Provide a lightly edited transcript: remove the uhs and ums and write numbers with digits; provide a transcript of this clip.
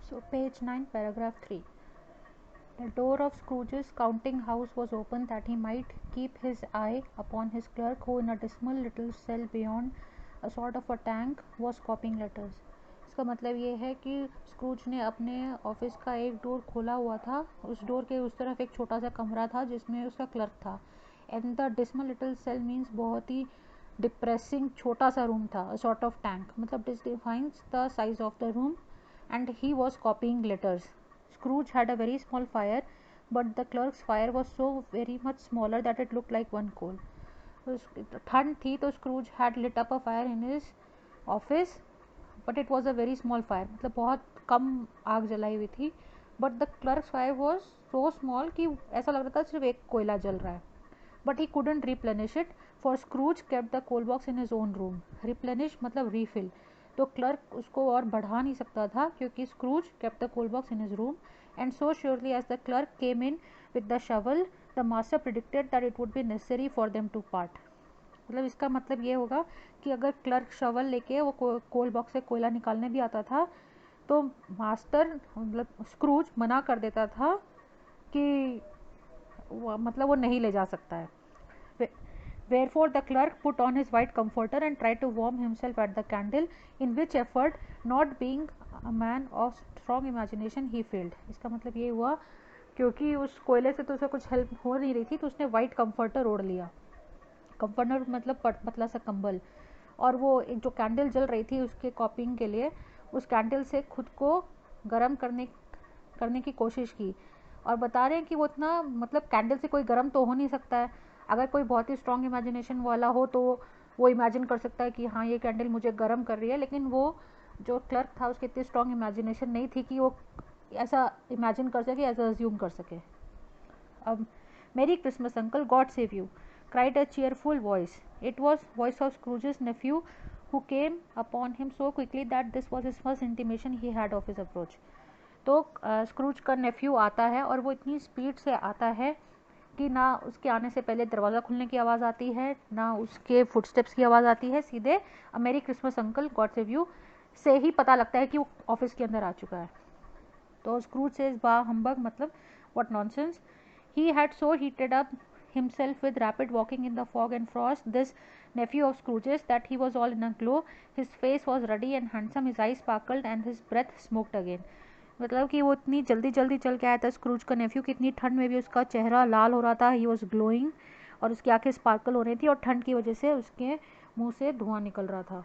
So page 9, paragraph 3. The door of Scrooge's counting house was open that he might keep his eye upon his clerk, who in a dismal little cell beyond a sort of a tank was copying letters. इसका मतलब ये है कि screws ने अपने office का एक door खोला हुआ था, उस डोर के उस तरफ एक छोटा सा कमरा था जिसमें उसका क्लर्क था. And the dismal little cell means बहुत ही डिप्रेसिंग छोटा सा रूम था. सॉर्ट ऑफ टैंक मतलब this defines the size of the room. And he was copying letters. Scrooge had a very small fire, but the clerk's fire was so very much smaller that it looked like one coal. ठंड थी तो Scrooge had lit up a fire in his office, but it was a very small fire. मतलब बहुत कम आग जलाई हुई थी. But the clerk's fire was so small कि ऐसा लग रहा था सिर्फ एक कोयला जल रहा है. But he couldn't replenish it, for Scrooge kept the coal box in his own room. Replenish मतलब refill. तो क्लर्क उसको और बढ़ा नहीं सकता था क्योंकि screws kept the coal box in his room, and so surely as the clerk came in with the shovel, the master predicted that it would be necessary for them to part. मतलब इसका मतलब ये होगा कि अगर clerk shovel लेके वो कोल box से कोयला निकालने भी आता था तो मास्टर मतलब स्क्रूज मना कर देता था कि वो नहीं ले जा सकता है. Wherefore the clerk put on his white comforter and tried to warm himself at the candle, in which effort, not being a man of strong imagination, he failed. इसका मतलब ये हुआ क्योंकि उस कोयले से तो उसे कुछ हेल्प हो नहीं रही थी तो उसने वाइट कंफर्टर ओढ़ लिया. कंफर्टर मतलब पतला सा कंबल. और वो एक जो कैंडल जल रही थी उसके कॉपिंग के लिए उस कैंडल से खुद को गर्म करने की कोशिश की. और बता रहे हैं कि वो इतना मतलब कैंडल से कोई गर्म तो हो नहीं सकता है. अगर कोई बहुत ही स्ट्रॉन्ग इमेजिनेशन वाला हो तो वो इमेजिन कर सकता है कि हाँ ये कैंडल मुझे गर्म कर रही है, लेकिन वो जो क्लर्क था उसकी इतनी स्ट्रॉन्ग इमेजिनेशन नहीं थी कि वो ऐसा इमेजिन कर सके, ऐसा अज्यूम कर सके. अब मेरी Christmas uncle, God save you, cried a cheerful voice. It was voice of Scrooge's nephew, who came upon him so quickly that this was his first intimation he had of his approach. तो screws का नेफ्यू आता है और वो इतनी speed से आता है कि ना उसके आने से पहले दरवाज़ा खुलने की आवाज़ आती है ना उसके फुटस्टेप्स की आवाज़ आती है. सीधे मेरी Christmas uncle God save you से ही पता लगता है कि वो ऑफिस के अंदर आ चुका है. तो स्क्रूज से बा हम्बग मतलब what nonsense. He had so heated up himself with rapid walking in the fog and frost, this nephew of Scrooge's, that he was all in a glow. His face was ruddy and handsome, his eyes sparkled and his breath smoked again. मतलब कि वो इतनी जल्दी जल्दी चल के आया था स्क्रूज का नेफ्यू कि इतनी ठंड में भी उसका चेहरा लाल हो रहा था. ही वॉज ग्लोइंग और उसकी आंखें स्पार्कल हो रही थी और ठंड की वजह से उसके मुंह से धुआं निकल रहा था.